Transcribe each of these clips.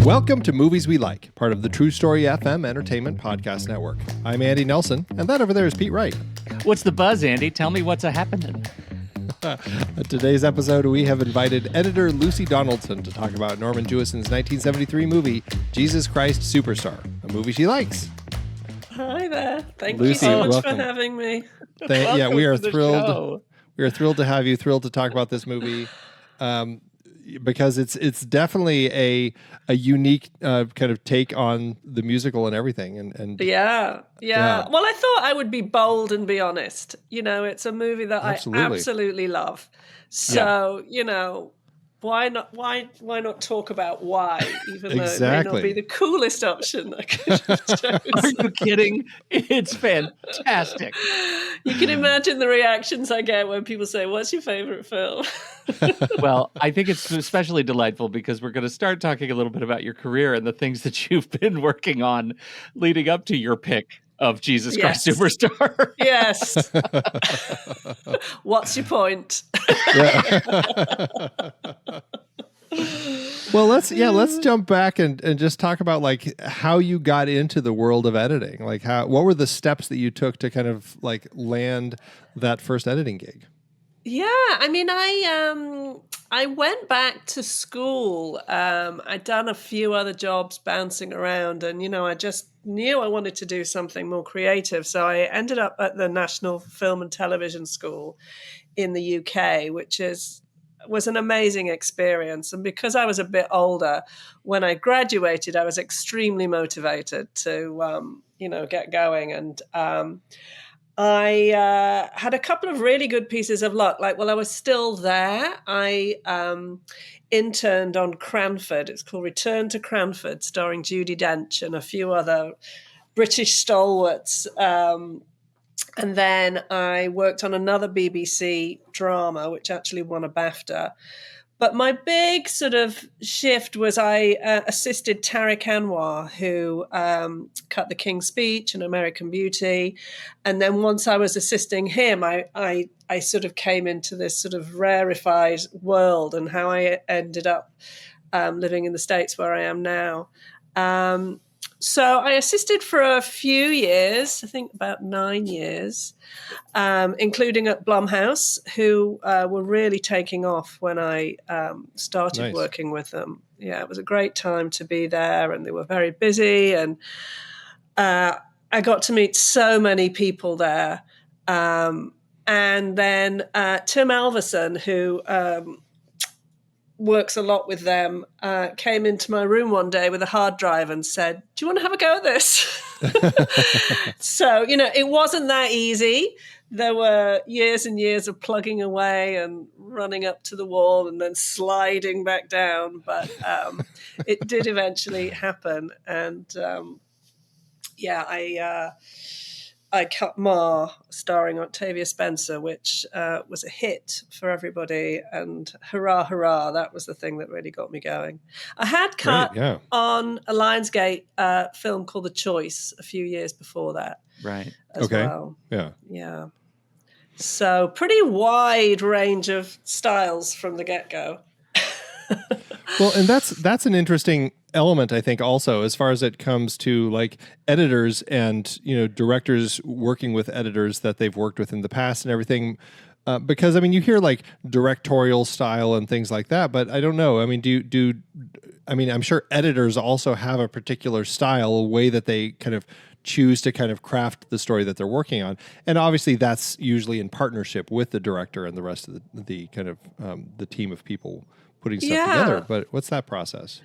Welcome to Movies We Like, part of the True Story FM Entertainment Podcast Network. I'm Andy Nelson, and that over there is Pete Wright. What's the buzz, Andy? Tell me what's a-happening. Today's episode, we have invited editor Lucy Donaldson to talk about Norman Jewison's 1973 movie, Jesus Christ Superstar, a movie she likes. Hi there. Thank Lucy, you so much welcome. for having me. Yeah, we are to the thrilled. show. We are thrilled to have you, thrilled to talk about this movie. Because it's definitely a unique kind of take on the musical and everything. And Yeah. Well, I thought I would be bold and be honest. You know, it's a movie that Absolutely. I absolutely love. So, you know, why not talk about why, even though it may not be the coolest option I could have chosen. Are you kidding? It's fantastic. You can imagine the reactions I get when people say, "What's your favorite film?" Well, I think it's especially delightful because we're going to start talking a little bit about your career and the things that you've been working on leading up to your pick of Jesus Christ Superstar. Yes. What's your point? Well, let's jump back and just talk about like how you got into the world of editing. Like what were the steps that you took to kind of like land that first editing gig? Yeah, I mean, I went back to school. I'd done a few other jobs bouncing around, and you know, I just knew I wanted to do something more creative. So I ended up at the National Film and Television School in the UK, which was an amazing experience. And because I was a bit older, when I graduated, I was extremely motivated to get going. And I had a couple of really good pieces of luck. Like, while I was still there, I interned on Cranford. It's called Return to Cranford, starring Judi Dench and a few other British stalwarts. And then I worked on another BBC drama, which actually won a BAFTA. But my big sort of shift was I assisted Tariq Anwar, who cut The King's Speech and American Beauty. And then once I was assisting him, I sort of came into this sort of rarefied world, and how I ended up living in the States where I am now. So I assisted for a few years, I think about 9 years, including at Blumhouse, who were really taking off when I started working with them. Yeah, it was a great time to be there, and they were very busy. And I got to meet so many people there. And then Tim Alverson, who works a lot with them, came into my room one day with a hard drive and said, "Do you want to have a go at this?" So, you know, it wasn't that easy. There were years and years of plugging away and running up to the wall and then sliding back down. But it did eventually happen. And I cut Ma, starring Octavia Spencer, which was a hit for everybody. And hurrah, hurrah, that was the thing that really got me going. I had cut on a Lionsgate film called The Choice a few years before that. Right. As well. Yeah. Yeah. So pretty wide range of styles from the get-go. Well, and that's an interesting element, I think, also as far as it comes to like editors and, you know, directors working with editors that they've worked with in the past and everything. Because I mean, you hear like directorial style and things like that, but I don't know. I mean, I'm sure editors also have a particular style, a way that they kind of choose to kind of craft the story that they're working on. And obviously that's usually in partnership with the director and the rest of the kind of the team of people putting stuff together. But what's that process?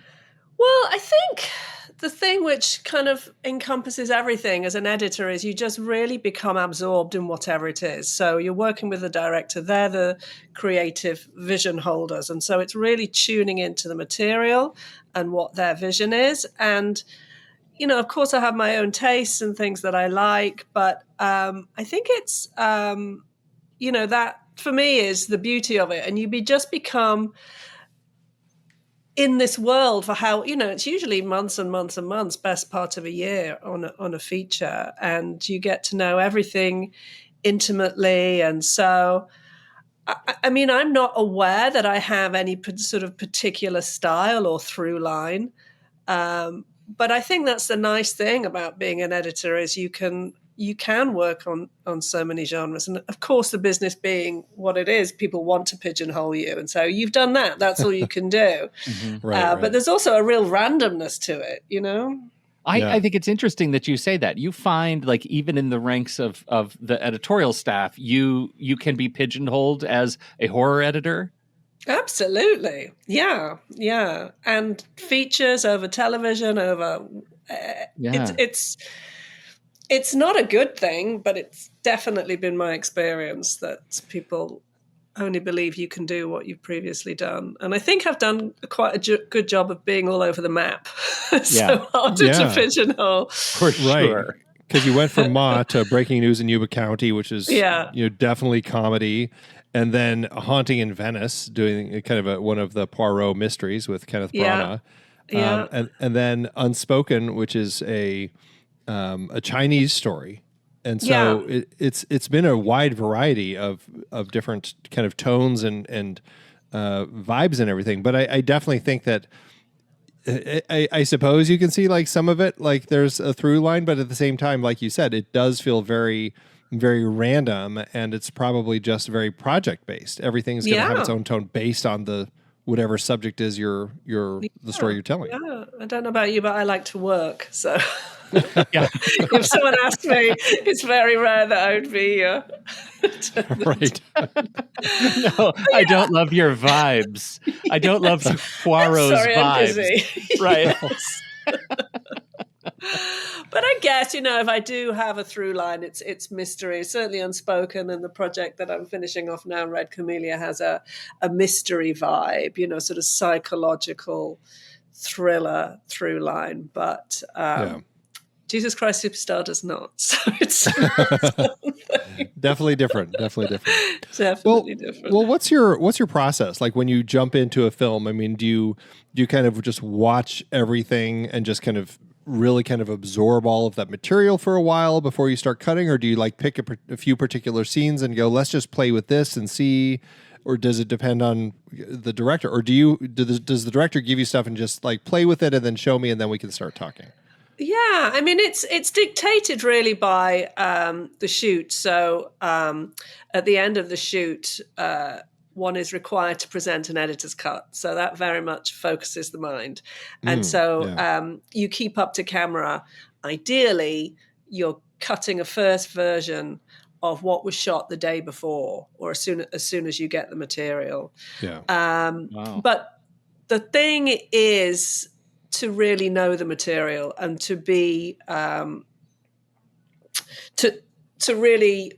Well, I think the thing which kind of encompasses everything as an editor is you just really become absorbed in whatever it is. So you're working with the director, they're the creative vision holders. And so it's really tuning into the material and what their vision is. And, you know, of course I have my own tastes and things that I like, but I think it's, that for me is the beauty of it. And you just become in this world for how, you know, it's usually months and months and months, best part of a year on a feature, and you get to know everything intimately. And so, I mean, I'm not aware that I have any sort of particular style or through line. But I think that's the nice thing about being an editor is you can work on so many genres. And of course, the business being what it is, people want to pigeonhole you. And so you've done that. That's all you can do. Right. But there's also a real randomness to it, you know? I think it's interesting that you say that. You find, like, even in the ranks of the editorial staff, you can be pigeonholed as a horror editor. Absolutely. Yeah. And features over television, over it's not a good thing, but it's definitely been my experience that people only believe you can do what you've previously done. And I think I've done quite a good job of being all over the map. So harder to pigeonhole. For sure. Because you went from Ma to Breaking News in Yuba County, which is definitely comedy. And then Haunting in Venice, doing kind of one of the Poirot mysteries with Kenneth Branagh. And then Unspoken, which is a Chinese story. And so it's been a wide variety of different kind of tones and vibes and everything. But I definitely think that I suppose you can see like some of it, like there's a through line, but at the same time, like you said, it does feel very, very random, and it's probably just very project based. Everything's going to have its own tone based on the whatever subject is the story you're telling. Yeah, I don't know about you, but I like to work, so. If someone asked me, it's very rare that I would be right. No, I don't love your vibes. I don't love Poirot's vibes. Right. But I guess, if I do have a through line, it's mystery. Certainly Unspoken, and the project that I'm finishing off now, Red Camellia, has a mystery vibe, sort of psychological thriller through line. But Jesus Christ Superstar does not. So it's definitely different. Definitely different. Well, what's your process? Like when you jump into a film, I mean, do you kind of just watch everything and just kind of really kind of absorb all of that material for a while before you start cutting? Or do you like pick a few particular scenes and go, let's just play with this and see? Or does it depend on the director? Or does the director give you stuff and just like play with it and then show me and then we can start talking? Yeah, I mean, it's dictated really by the shoot. So at the end of the shoot, one is required to present an editor's cut. So that very much focuses the mind. And you keep up to camera. Ideally, you're cutting a first version of what was shot the day before, or as soon as you get the material. But the thing is to really know the material and to be to really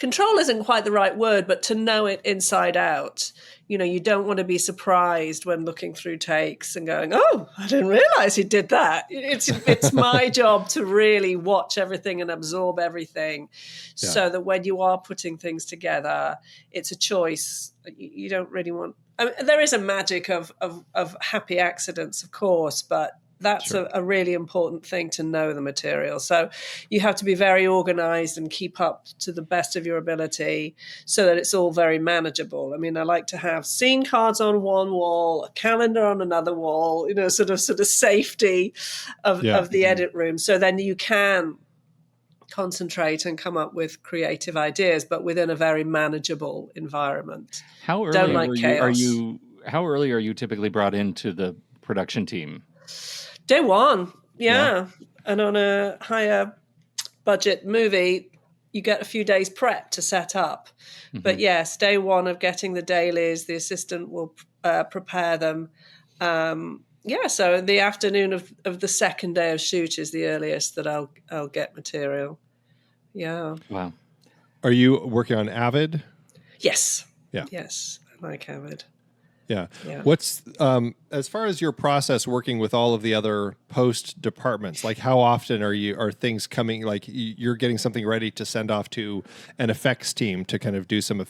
control isn't quite the right word, but to know it inside out. You don't want to be surprised when looking through takes and going, oh, I didn't realize he did that. It's my job to really watch everything and absorb everything so that when you are putting things together, it's a choice. You don't really want, there is a magic of happy accidents, of course, but that's a really important thing to know the material. So you have to be very organized and keep up to the best of your ability so that it's all very manageable. I mean, I like to have scene cards on one wall, a calendar on another wall, sort of safety of the edit room. So then you can concentrate and come up with creative ideas, but within a very manageable environment. How early how early are you typically brought into the production team? Day one, yeah. And on a higher budget movie, you get a few days prep to set up. Mm-hmm. But yes, day one of getting the dailies, the assistant will prepare them. So the afternoon of the second day of shoot is the earliest that I'll get material. Yeah. Wow. Are you working on Avid? Yes. Yeah. Yes, I like Avid. Yeah. What's as far as your process working with all of the other post departments, like how often are things coming, like you're getting something ready to send off to an effects team to kind of do some,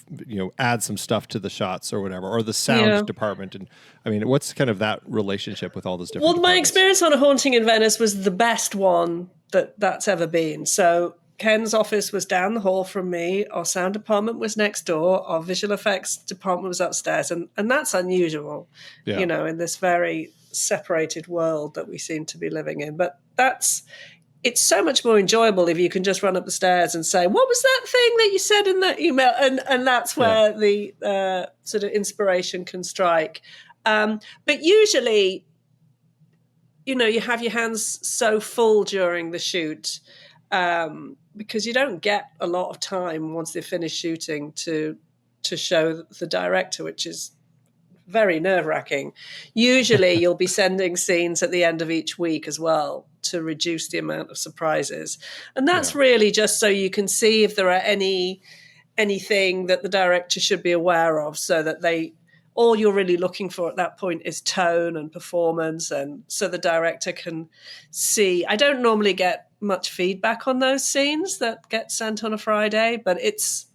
add some stuff to the shots or whatever, or the sound department? And I mean, what's kind of that relationship with all those different departments? My experience on A Haunting in Venice was the best one that's ever been. So Ken's office was down the hall from me. Our sound department was next door. Our visual effects department was upstairs. And that's unusual, Yeah. in this very separated world that we seem to be living in. But it's so much more enjoyable if you can just run up the stairs and say, what was that thing that you said in that email? And that's where the sort of inspiration can strike. But usually, you have your hands so full during the shoot because you don't get a lot of time once they've finished shooting to show the director, which is very nerve-wracking. Usually you'll be sending scenes at the end of each week as well to reduce the amount of surprises. And that's really just so you can see if there are anything that the director should be aware of, so that all you're really looking for at that point is tone and performance, and so the director can see. I don't normally get much feedback on those scenes that get sent on a Friday, but it's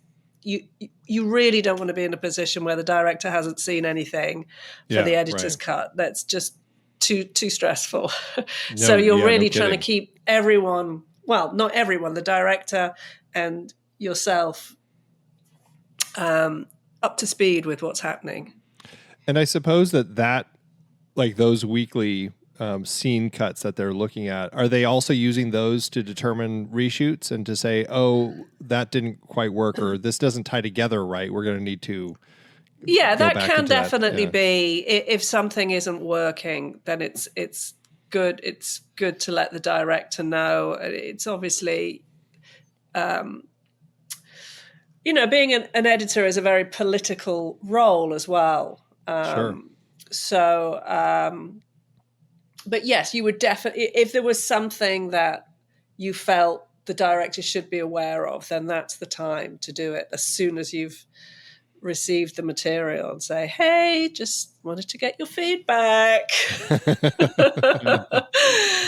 you really don't want to be in a position where the director hasn't seen anything for the editor's cut. That's just too stressful. So you're really trying to keep everyone, well, not everyone, the director and yourself up to speed with what's happening. And I suppose that like those weekly scene cuts that they're looking at, are they also using those to determine reshoots and to say, oh, that didn't quite work, or this doesn't tie together right, we're going to need to that can definitely be, if something isn't working, then it's good to let the director know. It's obviously being an editor is a very political role as well. Sure. So but yes, you would definitely, if there was something that you felt the director should be aware of, then that's the time to do it as soon as you've received the material, and say, hey, just wanted to get your feedback.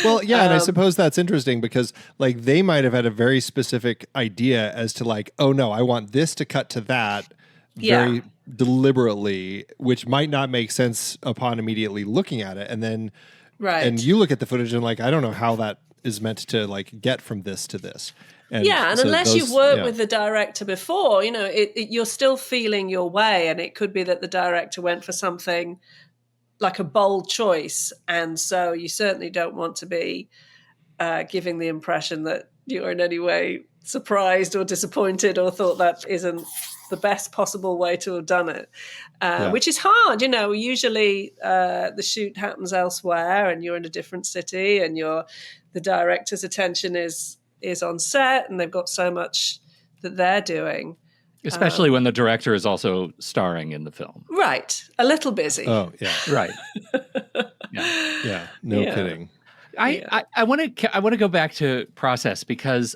Well, yeah, and I suppose that's interesting because like they might have had a very specific idea as to like, oh no, I want this to cut to that very deliberately, which might not make sense upon immediately looking at it. And then and you look at the footage and like, I don't know how that is meant to like get from this to this. And and so unless you've worked with the director before, you're still feeling your way. And it could be that the director went for something like a bold choice. And so you certainly don't want to be giving the impression that you're in any way surprised or disappointed or thought that isn't the best possible way to have done it, which is hard. Usually the shoot happens elsewhere and you're in a different city and the director's attention is on set and they've got so much that they're doing. Especially when the director is also starring in the film. Right. A little busy. Oh, yeah. Right. Yeah. No kidding. I want to go back to process because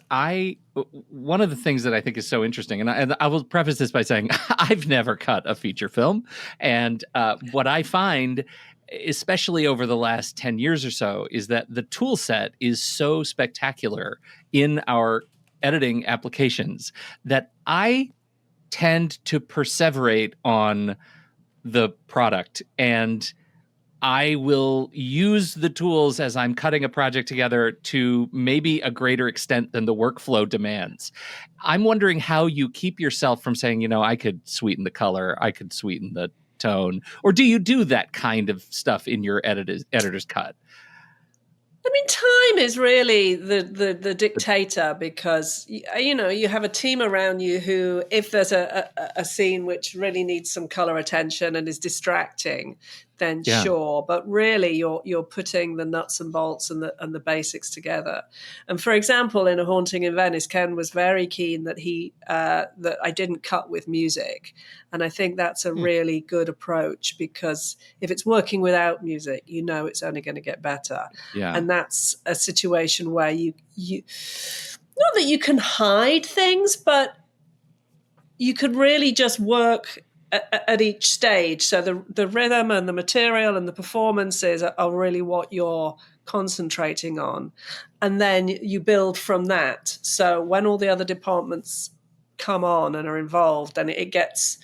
one of the things that I think is so interesting, and I will preface this by saying I've never cut a feature film, and what I find, especially over the last 10 years or so, is that the tool set is so spectacular in our editing applications that I tend to perseverate on the product, and I will use the tools as I'm cutting a project together to maybe a greater extent than the workflow demands. I'm wondering how you keep yourself from saying, I could sweeten the color, I could sweeten the tone, or do you do that kind of stuff in your editor's cut? I mean, time is really the dictator because, you have a team around you who, if there's a scene which really needs some color attention and is distracting, then sure. But really, you're putting the nuts and bolts and the basics together. And for example, in A Haunting in Venice, Ken was very keen that that I didn't cut with music. And I think that's a really good approach because if it's working without music, it's only going to get better. Yeah. And that's a situation where you not that you can hide things, but you could really just work at each stage. So the rhythm and the material and the performances are really what you're concentrating on. And then you build from that. So when all the other departments come on and are involved, then it gets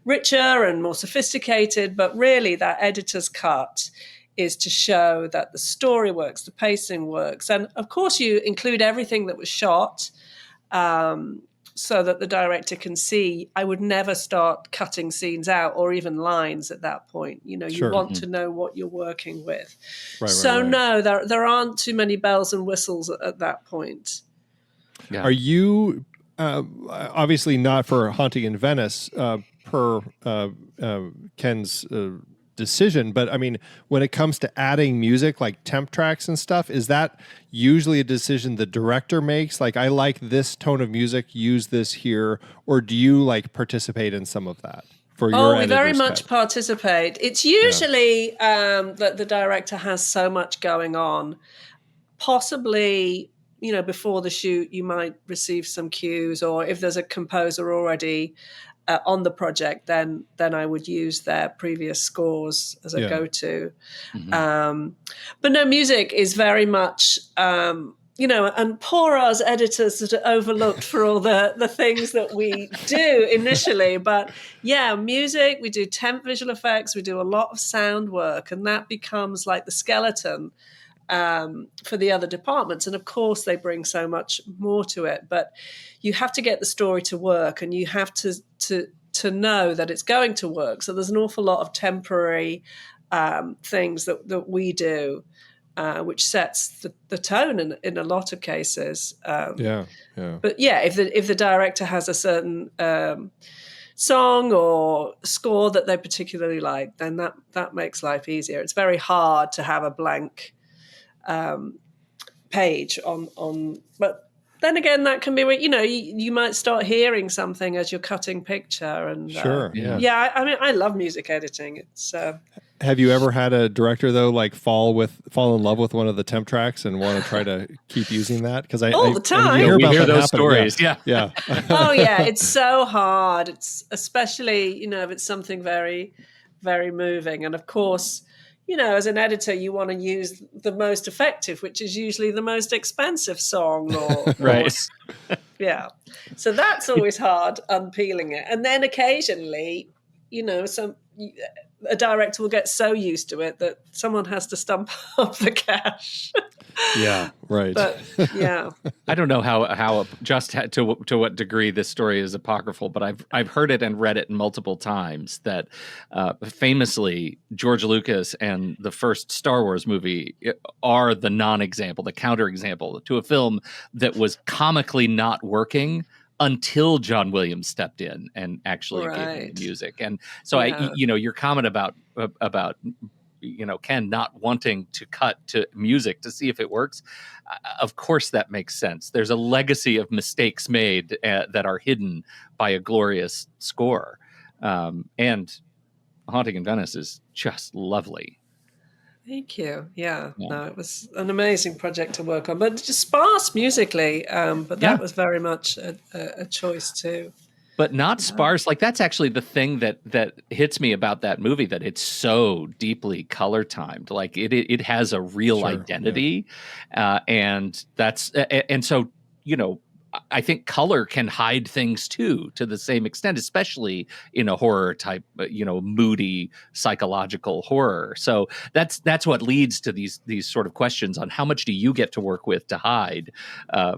richer and more sophisticated. But really that editor's cut is to show that the story works, the pacing works. And of course you include everything that was shot. so that the director can see. I would never start cutting scenes out or even lines at that point. You Sure. want to know what you're working with. Right. No, there aren't too many bells and whistles at that point. Yeah. Are you obviously not for Haunting in Venice per Ken's decision, but I mean, when it comes to adding music like temp tracks and stuff, is that usually a decision the director makes? Like, I like this tone of music, use this here, or do you like participate in some of that for your we very editor's much cut? participate. It's usually that the director has so much going on. Possibly, before the shoot, you might receive some cues, or if there's a composer already on the project, then I would use their previous scores as a go-to. But no, music is very much, and poor us editors that are overlooked for all the things that we do initially. But yeah, music, we do temp visual effects, we do a lot of sound work, and that becomes like the skeleton for the other departments. And of course, they bring so much more to it. But you have to get the story to work, and you have to know that it's going to work. So there's an awful lot of temporary things that we do, which sets the tone in a lot of cases. But yeah, if the director has a certain song or score that they particularly like, then that makes life easier. It's very hard to have a blank page on, but then again, that can be where, you might start hearing something as you're cutting picture. And I mean, I love music editing. It's have you ever had a director though like fall in love with one of the temp tracks and want to try to keep using that? Because all the time you we hear those happening. stories. Yeah. Oh yeah, it's so hard. It's especially if it's something very, very moving, and of course, as an editor, you want to use the most effective, which is usually the most expensive song. Right. Yeah. So that's always hard, unpeeling it. And then occasionally, a director will get so used to it that someone has to stump up the cash. Yeah, right. But yeah, I don't know how just to what degree this story is apocryphal, but I've heard it and read it multiple times that famously George Lucas and the first Star Wars movie are the non-example, the counterexample to a film that was comically not working until John Williams stepped in and actually gave him the music. And so your comment about Ken not wanting to cut to music to see if it works, of course that makes sense. There's a legacy of mistakes made that are hidden by a glorious score. And Haunting in Venice is just lovely. Thank you. Yeah. No, it was an amazing project to work on, but just sparse musically. But that was very much a choice too. But not sparse. Like, that's actually the thing that hits me about that movie, that it's so deeply color timed. Like it has a real identity, and so I think color can hide things too, to the same extent, especially in a horror type, moody psychological horror. So that's what leads to these sort of questions on how much do you get to work with to hide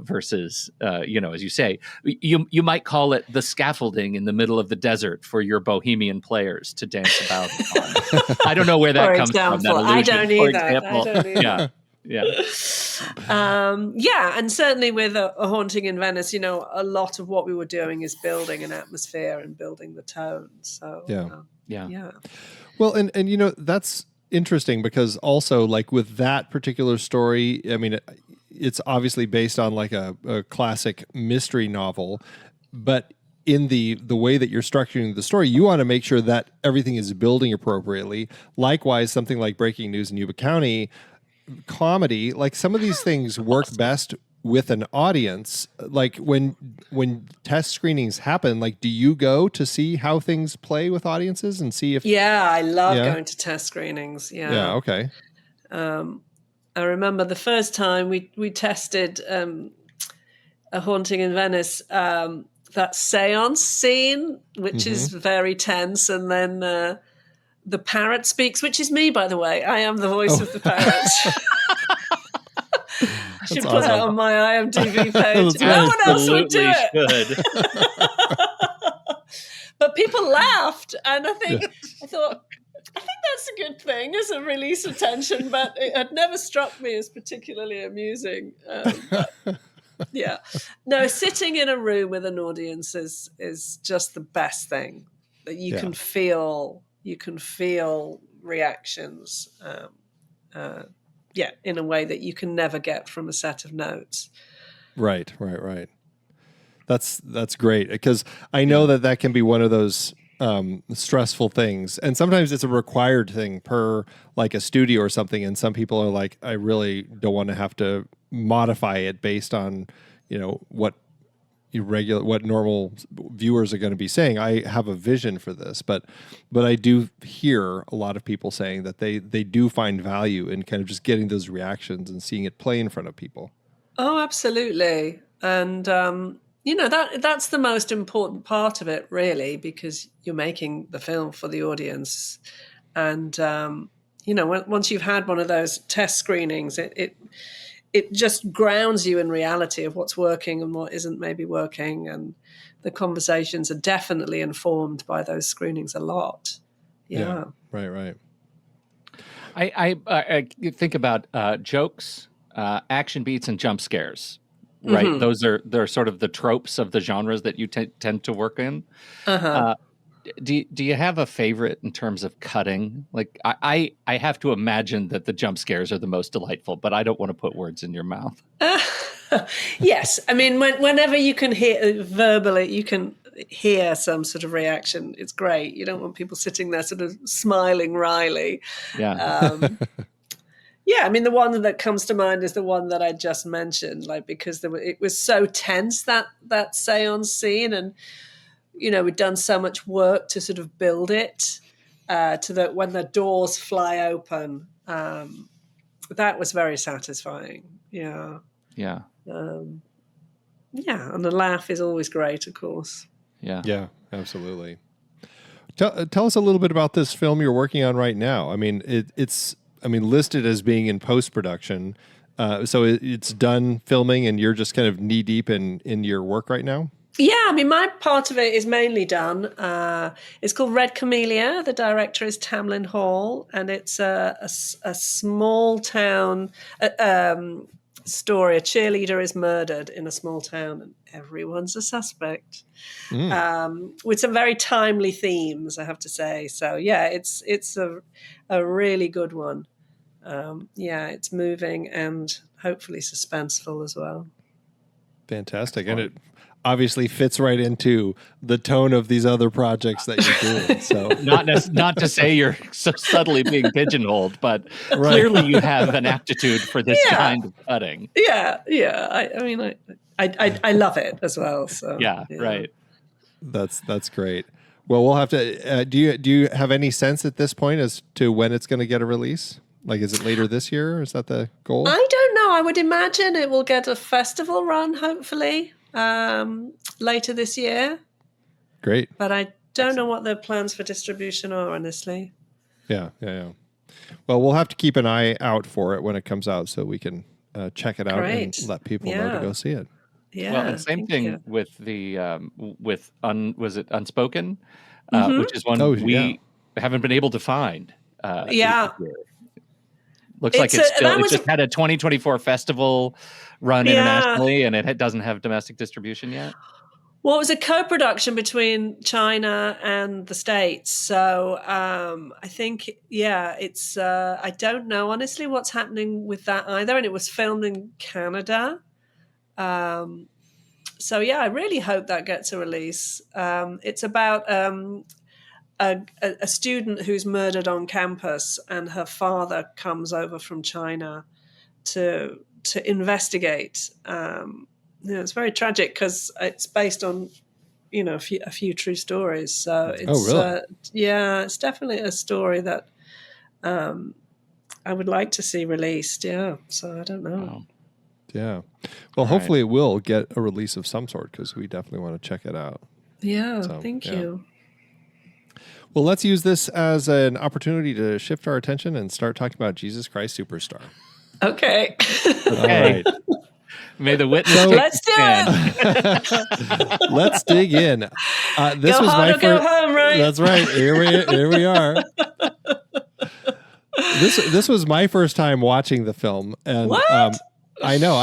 versus, as you say, you might call it the scaffolding in the middle of the desert for your bohemian players to dance about on. I don't know where that comes from. That illusion, I don't either. I don't either. And certainly with a Haunting in Venice, a lot of what we were doing is building an atmosphere and building the tone. So Well, and that's interesting because also like with that particular story, I mean, it's obviously based on like a classic mystery novel, but in the way that you're structuring the story, you want to make sure that everything is building appropriately. Likewise, something like Breaking News in Yuba County, comedy, like some of these things work best with an audience. Like when test screenings happen, like do you go to see how things play with audiences and see if I love going to test screenings. Okay. I remember the first time we tested a Haunting in Venice, that seance scene, which is very tense, and then the parrot speaks, which is me, by the way. I am the voice of the parrot. I should That's put that awesome. on my IMDb page. That's No one else would do Absolutely it. But people laughed, and I thought, I think that's a good thing as a release of tension, but it had never struck me as particularly amusing. But yeah, no, sitting in a room with an audience is just the best thing. That you can feel reactions. In a way that you can never get from a set of notes. Right. That's great, because I know that can be one of those stressful things, and sometimes it's a required thing per like a studio or something, and some people are like, I really don't want to have to modify it based on what normal viewers are going to be saying. I have a vision for this, but I do hear a lot of people saying that they do find value in kind of just getting those reactions and seeing it play in front of people. Oh, absolutely. And that's the most important part of it, really, because you're making the film for the audience. And once you've had one of those test screenings, it just grounds you in reality of what's working and what isn't maybe working. And the conversations are definitely informed by those screenings a lot. Yeah. Right. I think about jokes, action beats, and jump scares. Right, Mm-hmm. they're sort of the tropes of the genres that you tend to work in. Uh-huh. Do you have a favorite in terms of cutting? Like I have to imagine that the jump scares are the most delightful, but I don't want to put words in your mouth. Yes, I mean, whenever you can hear verbally, you can hear some sort of reaction. It's great. You don't want people sitting there sort of smiling wryly. Yeah. Yeah, I mean, the one that comes to mind is the one that I just mentioned, like, because it was so tense, that seance scene, and we'd done so much work to sort of build it to that when the doors fly open. That was very satisfying. Yeah. Yeah. And the laugh is always great, of course. Yeah, absolutely. Tell us a little bit about this film you're working on right now. I mean, it's listed as being in post-production. So it's done filming and you're just kind of knee deep in your work right now? Yeah, I mean, my part of it is mainly done. It's called Red Camellia. The director is Tamlin Hall, and it's a small town story. A cheerleader is murdered in a small town, and everyone's a suspect. With some very timely themes, I have to say. So yeah, it's a really good one. It's moving and hopefully suspenseful as well. Fantastic. And it obviously fits right into the tone of these other projects that you're doing. So not to say you're so subtly being pigeonholed, but clearly you have an aptitude for this kind of cutting. Yeah. I mean, I love it as well. So yeah. Right. That's great. Well, we'll have to. Do you have any sense at this point as to when it's going to get a release? Like, is it later this year? Or is that the goal? I don't know. I would imagine it will get a festival run, hopefully, later this year. Great. But I don't know what the plans for distribution are, honestly. Yeah. Well, we'll have to keep an eye out for it when it comes out so we can check it out and let people know to go see it. Yeah. Well, and same thing with the was it Unspoken, which is one we haven't been able to find. Looks like it just had a 2024 festival run internationally, and it doesn't have domestic distribution yet. Well, it was a co-production between China and the States. So I think, it's, I don't know, honestly, what's happening with that either. And it was filmed in Canada. So, I really hope that gets a release. It's about a student who's murdered on campus, and her father comes over from China to investigate. It's very tragic because it's based on, a few true stories. So it's it's definitely a story that I would like to see released. Yeah, so I don't know. Wow. Yeah, well, hopefully it will get a release of some sort because we definitely want to check it out. Yeah, thank you. Well, let's use this as an opportunity to shift our attention and start talking about Jesus Christ Superstar. Okay. All right. May the witness. So- take Let's the do stand. Let's dig in. This Go was hard my or go first. home, right? That's right. Here we are. This was my first time watching the film, and What? I know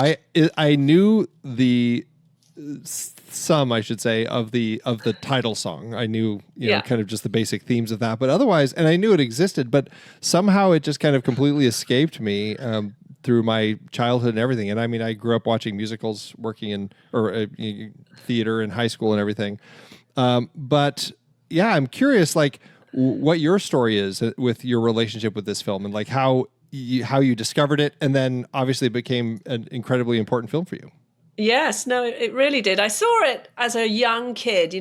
I knew the some, I should say, of the title song. I knew Yeah. kind of just the basic themes of that, but otherwise, and I knew it existed, but somehow it just kind of completely escaped me through my childhood and everything. And I mean, I grew up watching musicals, working in theater in high school and everything. But yeah, I'm curious, like what your story is with your relationship with this film, and like how you discovered it, and then obviously it became an incredibly important film for you. Yes, no, it really did. I saw it as a young kid,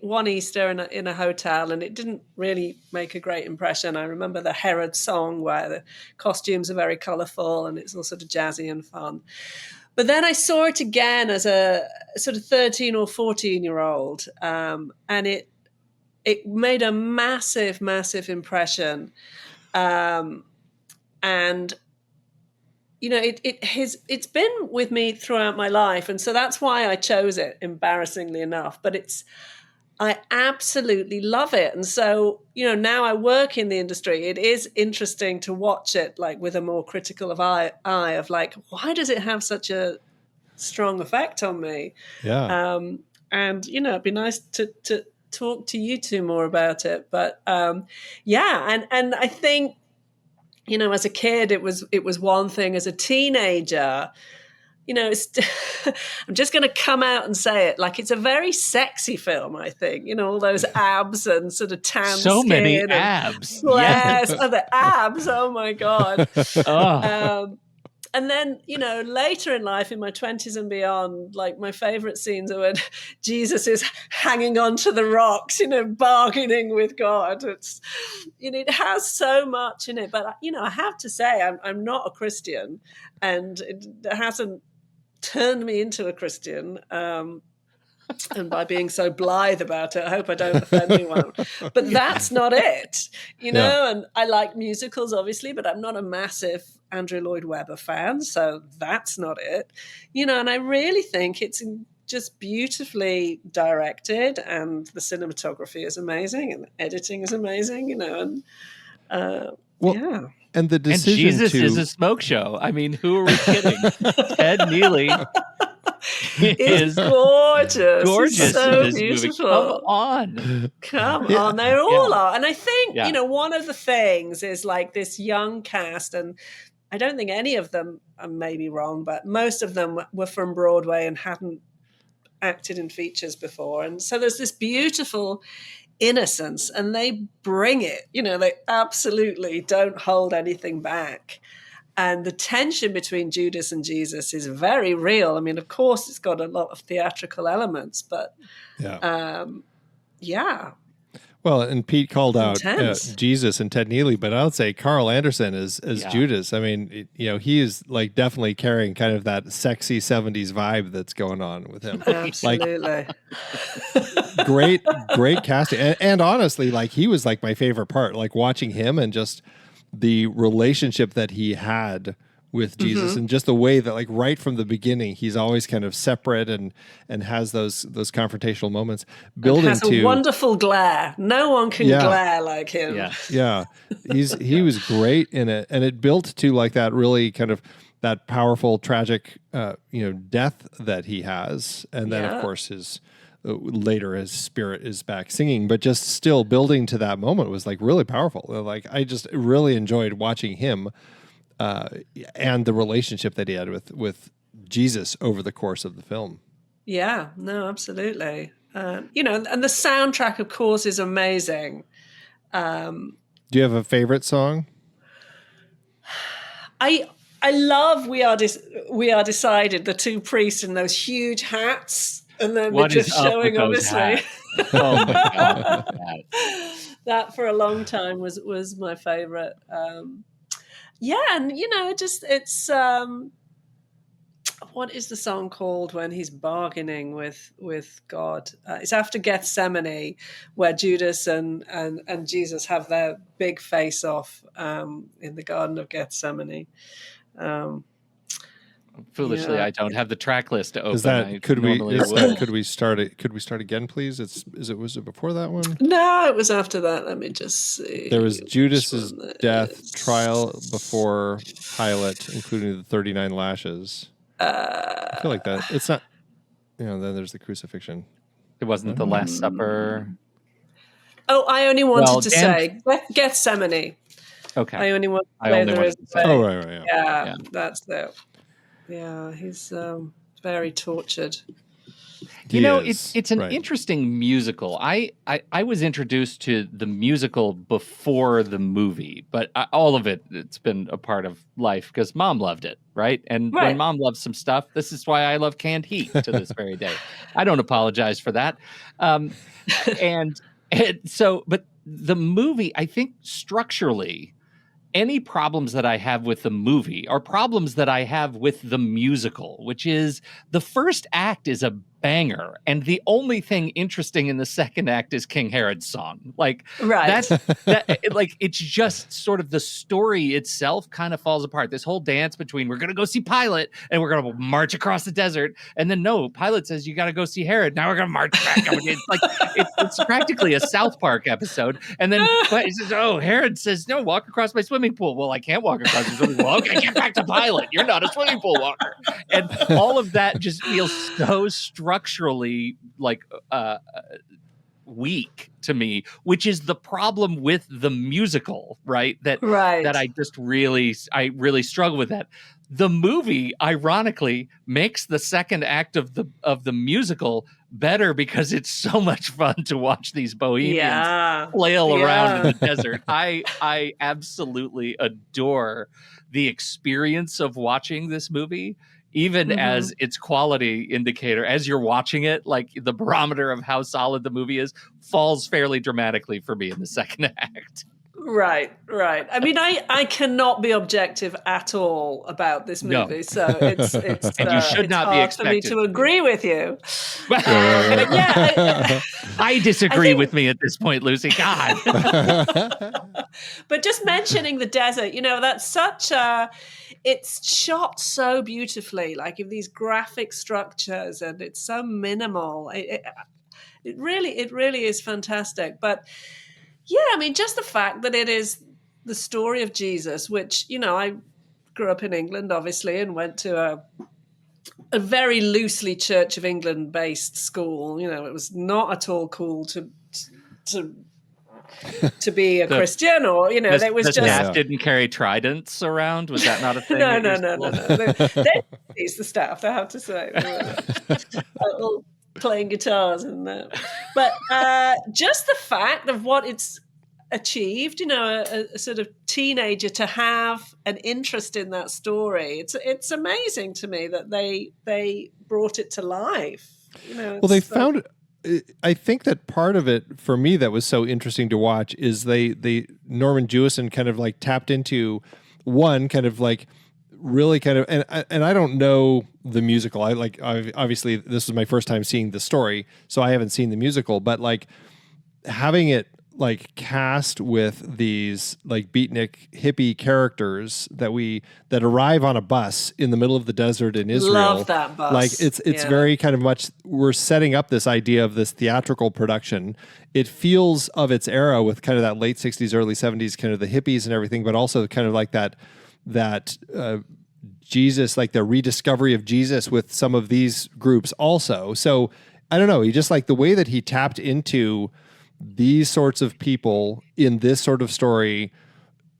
one Easter in a hotel, and it didn't really make a great impression. I remember the Herod song where the costumes are very colorful and it's all sort of jazzy and fun. But then I saw it again as a sort of 13 or 14-year-old, and it made a massive, massive impression. And it's been with me throughout my life, and so that's why I chose it, embarrassingly enough. But I absolutely love it, and so now I work in the industry. It is interesting to watch it like with a more critical eye of like, why does it have such a strong effect on me? Yeah. And it'd be nice to talk to you two more about it. But yeah, and I think. As a kid, it was one thing. As a teenager, it's, I'm just going to come out and say it. Like, it's a very sexy film, I think. All those abs and sort of tan So skin. many and abs. flares. Yes. Oh, the abs. Oh, my God. Oh. And then, later in life, in my 20s and beyond, like my favorite scenes are when Jesus is hanging onto the rocks, bargaining with God. It's, it has so much in it. But, I have to say, I'm not a Christian, and it hasn't turned me into a Christian. And by being so blithe about it, I hope I don't offend anyone. But that's not it, Yeah. And I like musicals, obviously, but I'm not a massive Andrew Lloyd Webber fan, so that's not it, And I really think it's just beautifully directed, and the cinematography is amazing, and the editing is amazing, And Well, yeah. and the And decision Jesus to is a smoke show. I mean, who are we kidding? Ted Neely It's is gorgeous. gorgeous He's so in this movie. Come beautiful. on. Come Yeah. on, they all Yeah. are. And I think, Yeah. one of the things is like this young cast, and I don't think any of them, I may be wrong, but most of them were from Broadway and hadn't acted in features before. And so there's this beautiful innocence, and they bring it. They absolutely don't hold anything back. And the tension between Judas and Jesus is very real. I mean, of course, it's got a lot of theatrical elements, but yeah. yeah. Well, and Pete called out Intense. Jesus and Ted Neely, but I would say Carl Anderson as Yeah. Judas. I mean, he is like definitely carrying kind of that sexy 70s vibe that's going on with him. Absolutely. Great casting. And honestly, like he was like my favorite part, like watching him and just the relationship that he had with Jesus, and just the way that like right from the beginning, he's always kind of separate and has those confrontational moments building has a wonderful glare. No one can glare like him. Yeah. Yeah. He was great in it, and it built to like that really kind of that powerful, tragic, death that he has. And then of course later his spirit is back singing, but just still building to that moment was like really powerful. Like I just really enjoyed watching him and the relationship that he had with Jesus over the course of the film. Yeah, no, absolutely. And the soundtrack, of course, is amazing. Do you have a favorite song? I love We Are Decided, the two priests in those huge hats, and then What they're is just up showing, with those obviously. hats? Oh my God. That for a long time was my favorite. Yeah, and it's what is the song called when he's bargaining with God? It's after Gethsemane, where Judas and Jesus have their big face off in the Garden of Gethsemane. Foolishly, Yeah. I don't have the track list to open. Is that I could we normally is would. that, could we start it? Could we start again, please? Was it before that one? No, it was after that. Let me just see. There was which Judas's one that death is. trial before Pilate, including the 39 lashes. I feel like that. It's not. Then there's the crucifixion. It wasn't the Last Supper. Oh, I only wanted to Dan- say Gethsemane. Okay. I only want to I say only there wanted is to say. Oh, right, yeah. Yeah, that's it. Yeah, he's very tortured. It's an right. interesting musical. I was introduced to the musical before the movie, but all of it's been a part of life because Mom loved it, right? And when Right. Mom loves some stuff, this is why I love Canned Heat to this very day. I don't apologize for that. But the movie, I think structurally, any problems that I have with the movie are problems that I have with the musical, which is the first act is a banger, and the only thing interesting in the second act is King Herod's song. Like Right. it's just sort of the story itself kind of falls apart. This whole dance between we're gonna go see Pilate and we're gonna march across the desert, and then no, Pilate says you gotta go see Herod. Now we're gonna march back. It's practically a South Park episode. And then he says, "Oh, Herod says no, walk across my swimming pool." Well, I can't walk across the swimming pool. Okay, get back to Pilate. You're not a swimming pool walker. And all of that just feels so structurally weak to me, which is the problem with the musical, right? That I really struggle with that. The movie, ironically, makes the second act of the musical better because it's so much fun to watch these bohemians flail around in the desert. I absolutely adore the experience of watching this movie, even as its quality indicator, as you're watching it, like the barometer of how solid the movie is, falls fairly dramatically for me in the second act. Right. I mean, I cannot be objective at all about this movie, so it's and you should not be hard for me expected to agree with you. But I disagree with me at this point, Lucy. God. But just mentioning the desert, that's such a. It's shot so beautifully, like in these graphic structures, and it's so minimal. It really is fantastic. But yeah, I mean, just the fact that it is the story of Jesus, which, I grew up in England, obviously, and went to a very loosely Church of England based school. It was not at all cool to be a Christian, or there was the just staff didn't carry tridents around. Was that not a thing? no. They the staff, I have to say, they were all playing guitars and that. But just the fact of what it's achieved, a sort of teenager to have an interest in that story. It's amazing to me that they brought it to life. Well, they found. I think that part of it for me that was so interesting to watch is they Norman Jewison kind of like tapped into one kind of like really kind of and I don't know the musical. Obviously this was my first time seeing the story, so I haven't seen the musical, but like having it like cast with these like beatnik hippie characters that arrive on a bus in the middle of the desert in Israel. Love that bus. Like it's very kind of much, we're setting up this idea of this theatrical production. It feels of its era with kind of that late 60s, early 70s, kind of the hippies and everything, but also kind of like that Jesus, like the rediscovery of Jesus with some of these groups also. So I don't know, he just like the way that he tapped into these sorts of people in this sort of story,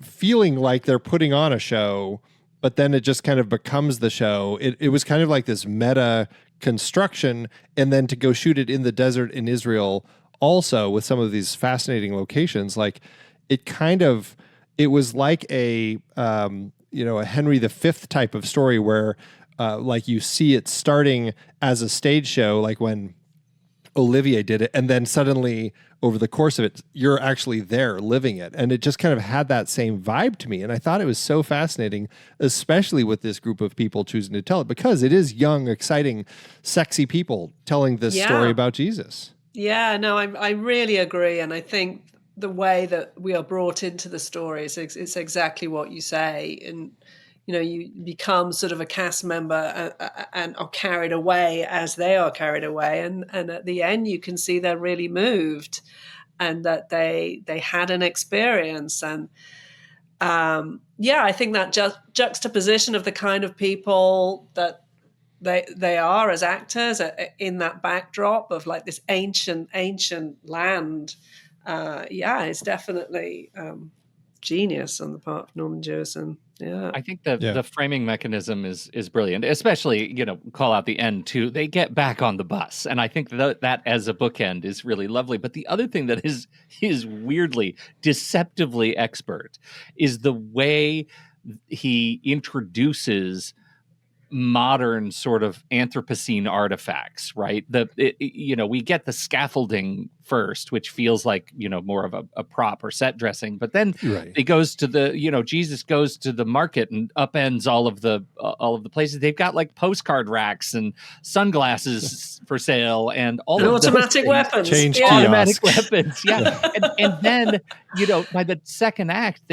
feeling like they're putting on a show, but then it just kind of becomes the show. It was kind of like this meta construction, and then to go shoot it in the desert in Israel also with some of these fascinating locations, like it was like a Henry V type of story where like you see it starting as a stage show, like when Olivier did it, and then suddenly over the course of it, you're actually there living it. And it just kind of had that same vibe to me. And I thought it was so fascinating, especially with this group of people choosing to tell it, because it is young, exciting, sexy people telling this story about Jesus. Yeah, no, I really agree. And I think the way that we are brought into the story is it's exactly what you say. And, you become sort of a cast member and are carried away as they are carried away. And at the end, you can see they're really moved and that they had an experience. And I think that juxtaposition of the kind of people that they are as actors in that backdrop of like this ancient land, it's definitely genius on the part of Norman Jewison. Yeah, I think the framing mechanism is brilliant, especially, call out the end too. They get back on the bus, and I think that as a bookend is really lovely. But the other thing that is weirdly, deceptively expert is the way he introduces modern sort of Anthropocene artifacts, right? We get the scaffolding first, which feels like, more of a prop or set dressing, but then it goes to Jesus goes to the market and upends all of the places. They've got like postcard racks and sunglasses for sale and all of automatic weapons, automatic weapons. Yeah. and then, by the second act,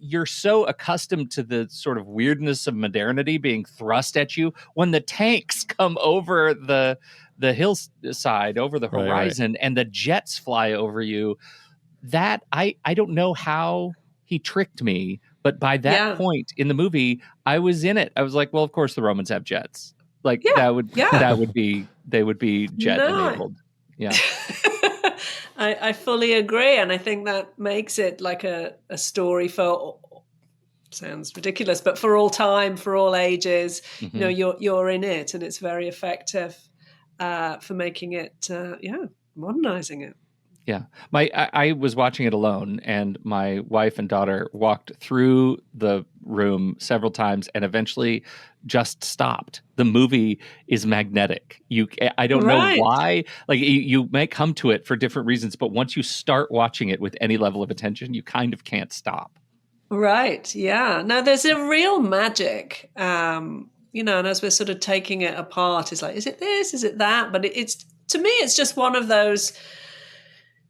you're so accustomed to the sort of weirdness of modernity being thrust at you when the tanks come over the hillside, over the horizon, and the jets fly over you. That I don't know how he tricked me, but by that point in the movie, I was in it. I was like, well, of course the Romans have jets. Like they would be jet enabled. Yeah. I fully agree, and I think that makes it like a story for, sounds ridiculous, but for all time, for all ages. Mm-hmm. You're in it, and it's very effective for making it, modernizing it. Yeah, I was watching it alone, and my wife and daughter walked through the room several times, and eventually just stopped. The movie is magnetic. I don't know why. Like you may come to it for different reasons, but once you start watching it with any level of attention, you kind of can't stop. Right. Yeah. Now there's a real magic. And as we're sort of taking it apart, it's like, is it this? Is it that? But it's to me, it's just one of those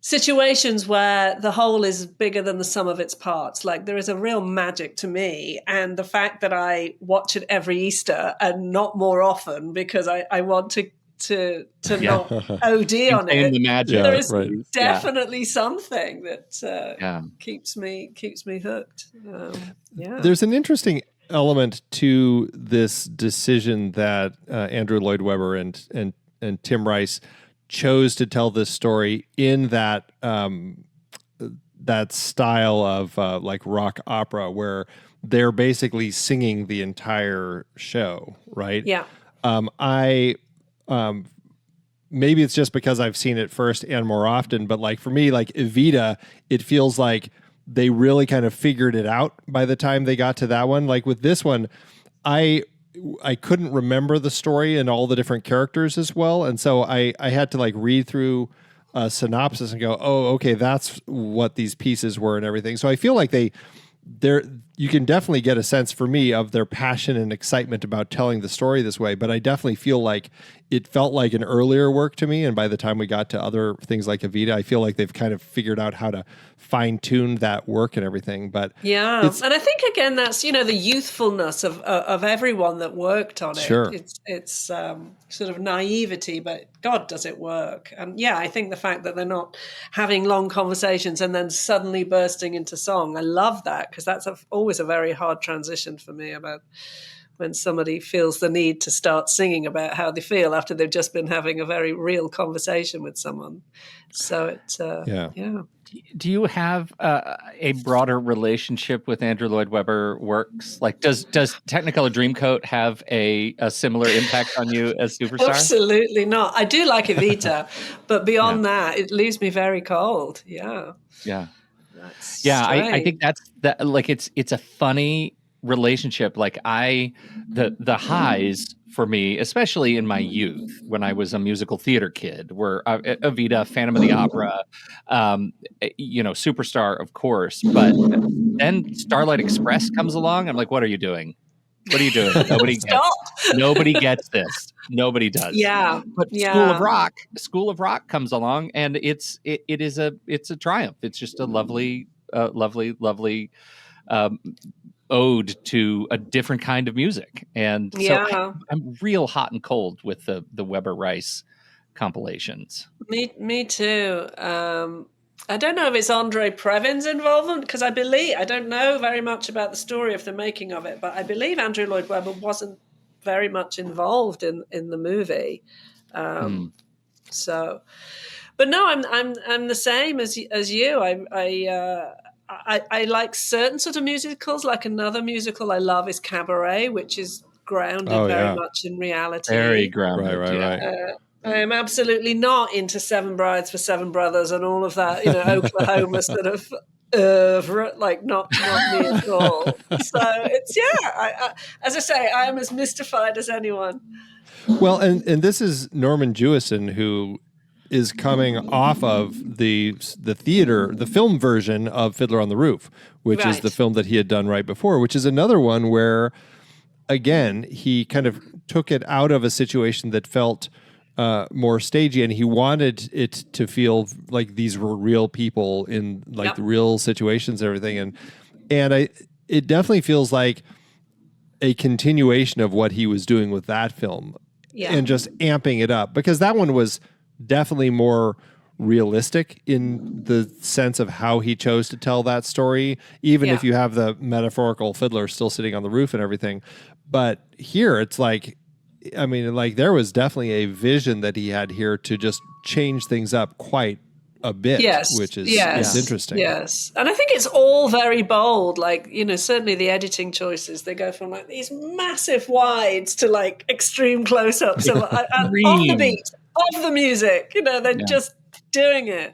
situations where the whole is bigger than the sum of its parts. Like there is a real magic to me, and the fact that I watch it every Easter and not more often because I want to not OD on it. The magic. There is definitely something that keeps me hooked. There's an interesting element to this decision that Andrew Lloyd Webber and Tim Rice chose to tell this story in that that style of like rock opera, where they're basically singing the entire show, right? Yeah. Maybe it's just because I've seen it first and more often, but like for me, like Evita, it feels like they really kind of figured it out by the time they got to that one. Like with this one, I couldn't remember the story and all the different characters as well. And so I had to like read through a synopsis and go, oh, okay, that's what these pieces were and everything. So I feel like you can definitely get a sense for me of their passion and excitement about telling the story this way. But I definitely feel like it felt like an earlier work to me. And by the time we got to other things like Evita, I feel like they've kind of figured out how to fine tune that work and everything. But and I think again, that's, the youthfulness of everyone that worked on it. Sure. It's sort of naivety, but God, does it work? And I think the fact that they're not having long conversations and then suddenly bursting into song, I love that, because that's always a very hard transition for me, about when somebody feels the need to start singing about how they feel after they've just been having a very real conversation with someone. So it's Do you have a broader relationship with Andrew Lloyd Webber works? Like, does Technicolor Dreamcoat have a similar impact on you as Superstar? Absolutely not. I do like Evita, but beyond that, it leaves me very cold. Yeah. Yeah. I think that. Like, it's a funny relationship. Like the highs for me, especially in my youth when I was a musical theater kid, were Evita, Phantom of the Opera, Superstar, of course. But then Starlight Express comes along. I'm like, what are you doing? What are you doing? Nobody gets this. Nobody does. Yeah. But School of Rock comes along, and it's a triumph. It's just a lovely ode to a different kind of music. And so I'm real hot and cold with the Weber Rice compilations. Me too. I don't know if it's Andre Previn's involvement, because I don't know very much about the story of the making of it, but I believe Andrew Lloyd Webber wasn't very much involved in the movie. So, but no, I'm the same as you. I like certain sort of musicals. Like another musical I love is Cabaret, which is grounded very much in reality. Very grounded. Right. I am absolutely not into Seven Brides for Seven Brothers and all of that, Oklahoma sort of like not me at all. So it's as I say, I am as mystified as anyone. Well, and this is Norman Jewison, who is coming off of the theater, the film version of Fiddler on the Roof, which is the film that he had done right before, which is another one where, again, he kind of took it out of a situation that felt more stagey, and he wanted it to feel like these were real people in like the real situations and everything. And it definitely feels like a continuation of what he was doing with that film and just amping it up, because that one was definitely more realistic in the sense of how he chose to tell that story, even if you have the metaphorical fiddler still sitting on the roof and everything. But here it's like, I mean, like there was definitely a vision that he had here to just change things up quite a bit, which is interesting. Yes. And I think it's all very bold. Like, certainly the editing choices, they go from like these massive wides to like extreme close-ups of the beat, of the music. They're just doing it.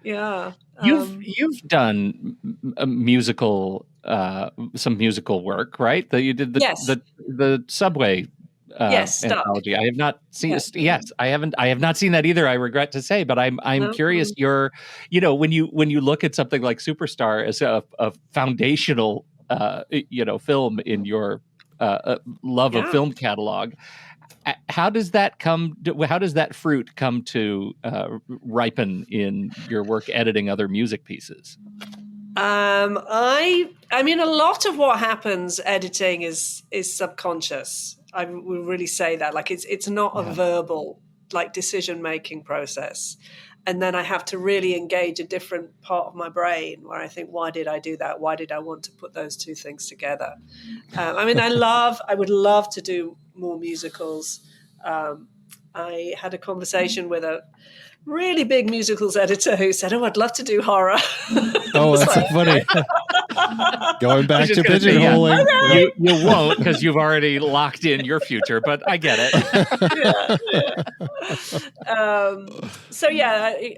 Yeah. You've done a musical, some musical work, right? That you did the Subway anthology. I have not seen. Yes, I haven't. I have not seen that either. I regret to say, but I'm curious. When you look at something like Superstar as a foundational, film in your love of film catalog. How does that fruit come to ripen in your work editing other music pieces? I mean, a lot of what happens editing is subconscious. I would really say that. Like it's not a verbal like decision-making process. And then I have to really engage a different part of my brain where I think, why did I do that? Why did I want to put those two things together? I mean, I would love to do more musicals. I had a conversation with a really big musicals editor who said, "Oh, I'd love to do horror." Oh, that's so funny. Going back to pigeonholing. You won't, because you've already locked in your future, but I get it.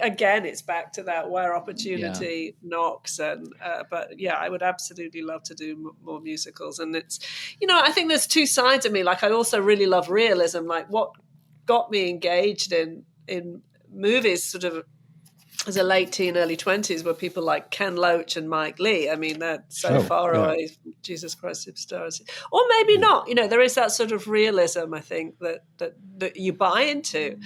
Again, it's back to that where opportunity knocks. And but I would absolutely love to do more musicals. And it's, I think there's two sides of me. Like I also really love realism. Like what got me engaged in movies sort of as a late teen, early 20s were people like Ken Loach and Mike Leigh. I mean, they're so far away from Jesus Christ Superstars. Or maybe not. There is that sort of realism, I think, that you buy into.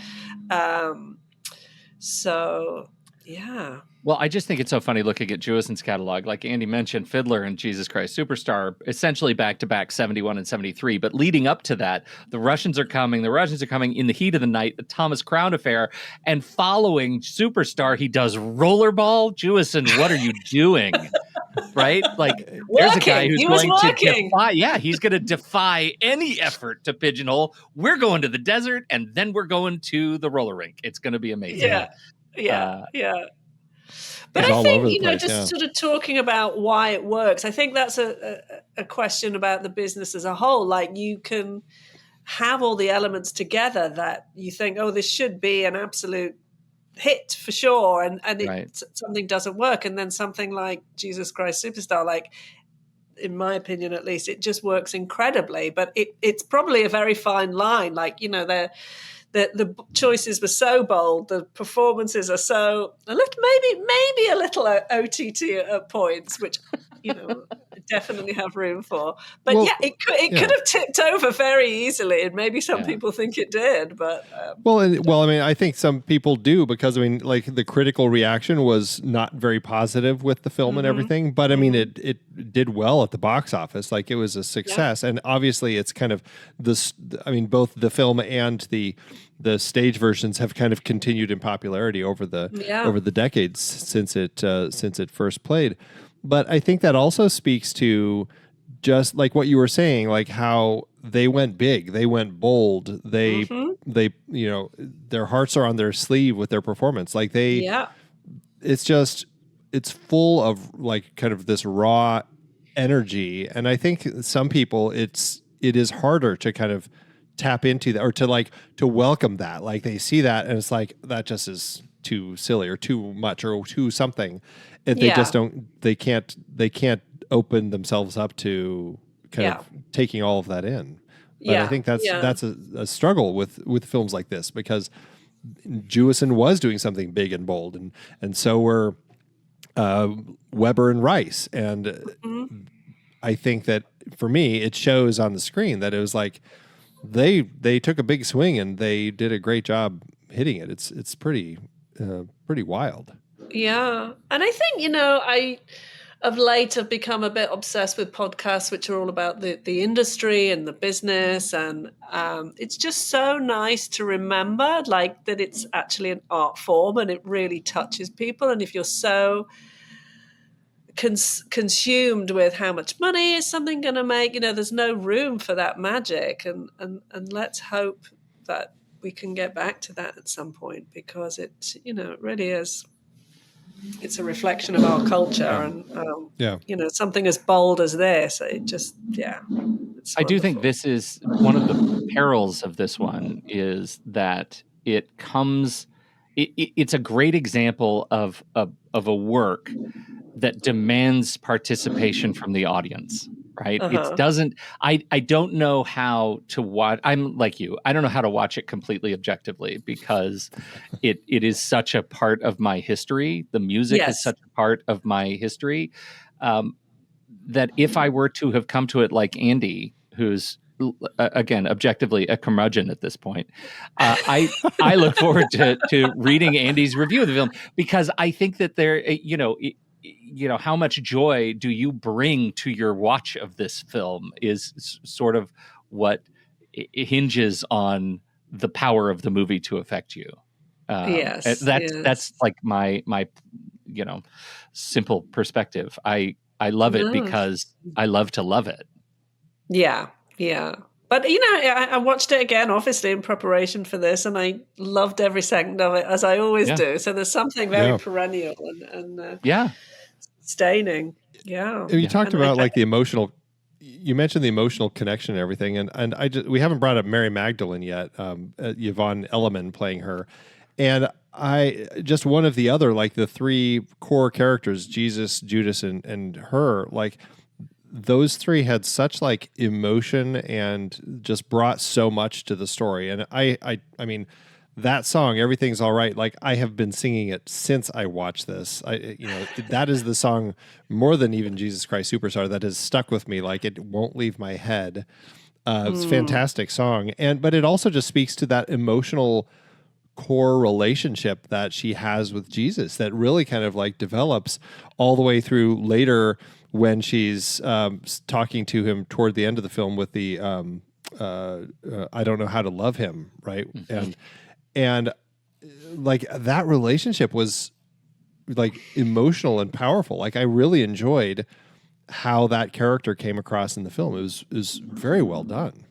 Well, I just think it's so funny looking at Jewison's catalog. Like Andy mentioned, Fiddler and Jesus Christ Superstar, essentially back-to-back 71 and 73. But leading up to that, the Russians are coming in the heat of the night, the Thomas Crown Affair. And following Superstar, he does Rollerball. Jewison, what are you doing? Right? Like, there's a guy who's going to defy any effort to pigeonhole. We're going to the desert, and then we're going to the roller rink. It's going to be amazing. Yeah. But I think, sort of talking about why it works, I think that's a question about the business as a whole. Like you can have all the elements together that you think, oh, this should be an absolute hit for sure. And something doesn't work. And then something like Jesus Christ Superstar, like, in my opinion, at least, it just works incredibly. But it's probably a very fine line. Like, the choices were so bold, the performances are so maybe a little OTT at points, which definitely have room for. But Well, it could have tipped over very easily, and maybe some people think it did. But well, I mean, I think some people do, because I mean, like, the critical reaction was not very positive with the film and everything. But I mean, it did well at the box office. Like, it was a success, and obviously, it's kind of this. I mean, both the film and the stage versions have kind of continued in popularity over the decades since it first played. But I think that also speaks to just like what you were saying, like how they went big, they went bold, they their hearts are on their sleeve with their performance. Like it's full of like kind of this raw energy, and I think some people it is harder to kind of tap into that, or to welcome that. Like, they see that and it's like, that just is too silly or too much or too something, and they just they can't open themselves up to kind of taking all of that in. But I think that's a struggle with films like this, because Jewison was doing something big and bold, and so were Weber and Rice, and I think that for me it shows on the screen that it was like they took a big swing and they did a great job hitting it. It's pretty wild. Yeah. And I think, I of late have become a bit obsessed with podcasts which are all about the industry and the business. And it's just so nice to remember, like, that it's actually an art form and it really touches people. And if you're so consumed with how much money is something going to make, there's no room for that magic. And let's hope that we can get back to that at some point, because it really is. It's a reflection of our culture, and something as bold as this. It just, I do think this is one of the perils of this one, is that it comes. It's a great example of a work that demands participation from the audience, right? It doesn't. I don't know how to watch. I'm like you. I don't know how to watch it completely objectively, because it is such a part of my history. The music is such a part of my history, that if I were to have come to it like Andy, who's again objectively a curmudgeon at this point, I look forward to reading Andy's review of the film, because I think that there, how much joy do you bring to your watch of this film is sort of what hinges on the power of the movie to affect you. That's like my simple perspective. I love it because I love to love it. Yeah. But, I watched it again, obviously, in preparation for this, and I loved every second of it, as I always do. So there's something very perennial and sustaining. Yeah. You talked about like the emotional. You mentioned the emotional connection and everything, and we haven't brought up Mary Magdalene yet. Yvonne Elliman playing her, and I just one of the other, like, the three core characters, Jesus, Judas, and her, like, those three had such like emotion and just brought so much to the story. And I mean, that song, Everything's All Right, like, I have been singing it since I watched this. That is the song, more than even Jesus Christ Superstar, that has stuck with me. Like, it won't leave my head. It's a fantastic song. But it also just speaks to that emotional core relationship that she has with Jesus that really kind of like develops all the way through later, when she's talking to him toward the end of the film with the I don't know how to love him, right? And like, that relationship was like emotional and powerful. Like, I really enjoyed how that character came across in the film. It was very well done.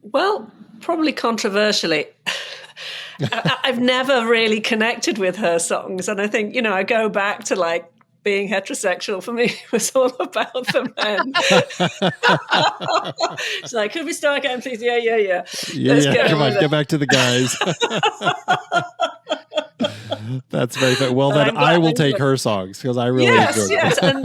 Well, probably controversially, I've never really connected with her songs, and I think, I go back to like being heterosexual. For me was all about the men. It's like, could we start again, please? Yeah. Come on, get back to the guys. That's very fair. Well, then I will take her songs, because I really enjoyed them.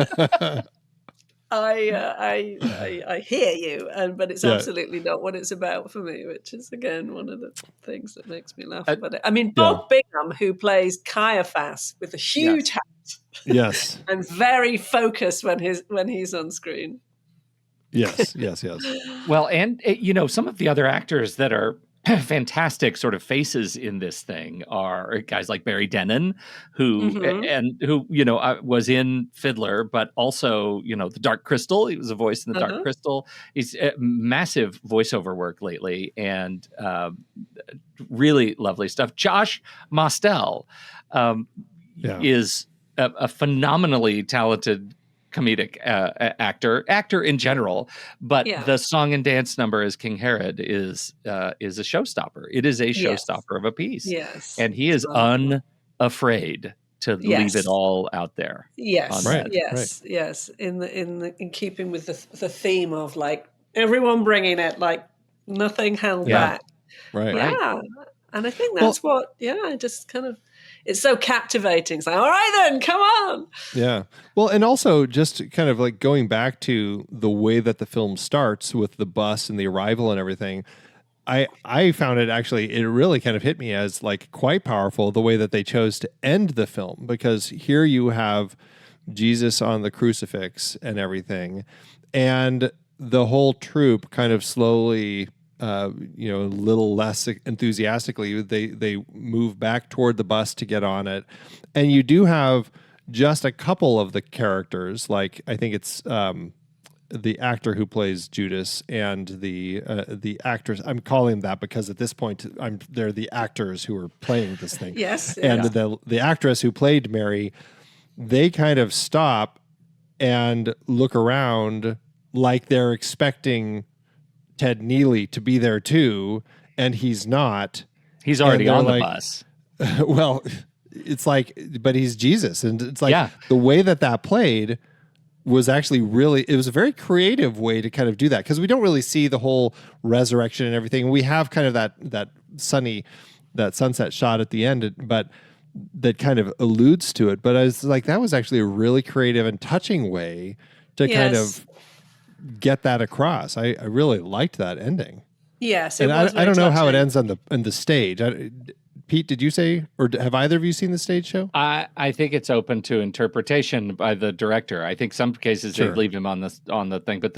And I hear you, but it's Yeah. absolutely not what it's about for me, which is again one of the things that makes me laugh about it. I mean, Yeah. Bob Bingham, who plays Caiaphas with a huge hat Yes. and very focused when he's on screen. Yes. Well, and some of the other actors that are fantastic sort of faces in this thing are guys like Barry Dennen, who was in Fiddler, but also The Dark Crystal. He was a voice in The Dark Crystal. He's massive voiceover work lately, and really lovely stuff. Josh Mostel is a phenomenally talented comedic actor in general, but the song and dance number as King Herod is a showstopper. It is a showstopper of a piece, and he is unafraid to leave it all out there. Yes, in keeping with the theme of like everyone bringing it, like nothing held back. Right. And I think that's just kind of, it's so captivating. It's like, all right then, come on. Yeah. Well, and also just kind of like going back to the way that the film starts with the bus and the arrival and everything, I found it actually, it really kind of hit me as like quite powerful the way that they chose to end the film, because here you have Jesus on the crucifix and everything, and the whole troupe kind of slowly a little less enthusiastically, they move back toward the bus to get on it. And you do have just a couple of the characters, like I think it's the actor who plays Judas and the actors. I'm calling them that because at this point they're the actors who are playing this thing. Yes. And the actress who played Mary, they kind of stop and look around like they're expecting Ted Neely to be there too, and he's not. He's already on the bus. Well, it's like, but he's Jesus, and it's like the way that played was actually it was a very creative way to kind of do that, because we don't really see the whole resurrection and everything. We have kind of that sunset shot at the end, but that kind of alludes to it. But I was like, that was actually a really creative and touching way to kind of get that across. I really liked that ending. Yes, and I don't know how it ends on the stage. Pete, did you say, or have either of you seen the stage show? I think it's open to interpretation by the director. I think some cases they leave him on the thing, but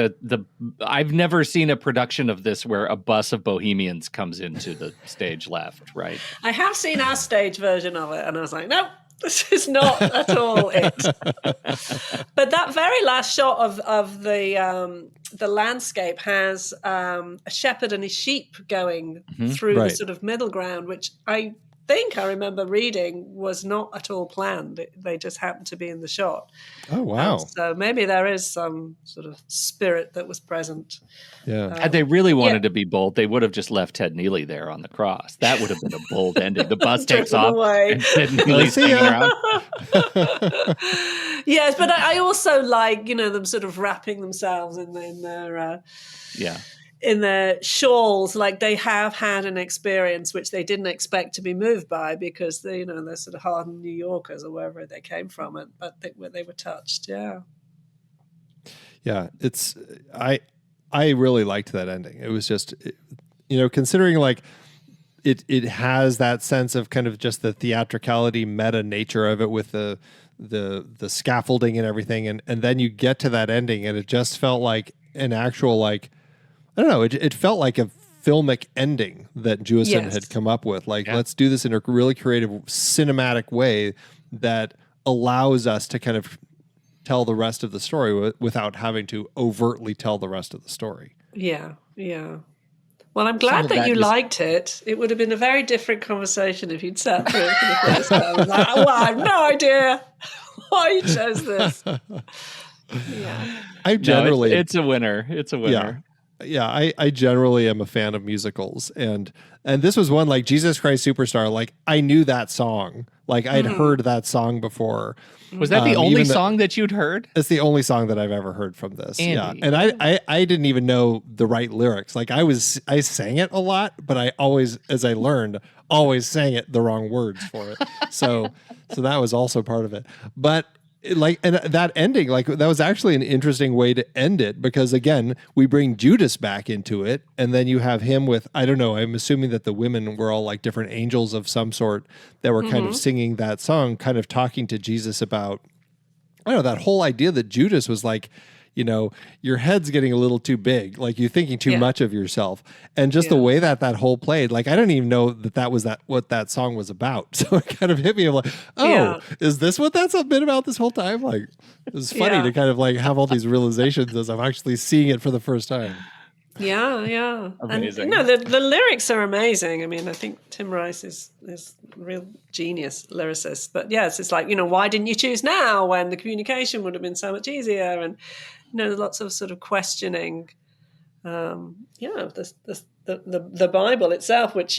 I've never seen a production of this where a bus of bohemians comes into the stage left. Right. I have seen our stage version of it, and I was like, nope. This is not at all it. But that very last shot of the landscape has a shepherd and his sheep going through the sort of middle ground, which I think I remember reading was not at all planned. They just happened to be in the shot. Oh, wow. So maybe there is some sort of spirit that was present. Yeah. Had they really wanted to be bold, they would have just left Ted Neely there on the cross. That would have been a bold ending. The bus takes off and Ted Neely's hanging around. Yes, but I also like, them sort of wrapping themselves in their shawls, like they have had an experience which they didn't expect to be moved by, because they're sort of hardened New Yorkers or wherever they came from, but they were touched. It's I really liked that ending. It was just considering like it has that sense of kind of just the theatricality, meta nature of it with the scaffolding and everything, and then you get to that ending and it just felt like an actual, like, I don't know, it felt like a filmic ending that Jewison had come up with. Like, let's do this in a really creative, cinematic way that allows us to kind of tell the rest of the story without having to overtly tell the rest of the story. Yeah. Well, I'm glad that you liked it. It would have been a very different conversation if you'd sat through it for the first time. I was like, well, I have no idea why you chose this. I generally... it's a winner. It's a winner. Yeah, I generally am a fan of musicals, and this was one, like Jesus Christ Superstar. Like, I knew that song, like I'd heard that song before. Was that the only song that you'd heard? It's the only song that I've ever heard from this. Andy. Yeah, and I didn't even know the right lyrics. Like I sang it a lot, but I always, as I learned, always sang it the wrong words for it. So that was also part of it. But like, and that ending, like that was actually an interesting way to end it, because again, we bring Judas back into it, and then you have him with, I don't know, I'm assuming that the women were all like different angels of some sort that were kind of singing that song, kind of talking to Jesus about, I don't know, that whole idea that Judas was like, you know, your head's getting a little too big, like you're thinking too much of yourself. And just the way that whole played, like, I didn't even know that was what that song was about. So it kind of hit me. I'm like, oh, is this what that's been about this whole time? Like, it was funny to kind of like have all these realizations as I'm actually seeing it for the first time. Yeah. Amazing. And, the lyrics are amazing. I mean, I think Tim Rice is a real genius lyricist. But yes, it's like, why didn't you choose now when the communication would have been so much easier? And, lots of sort of questioning, the Bible itself, which,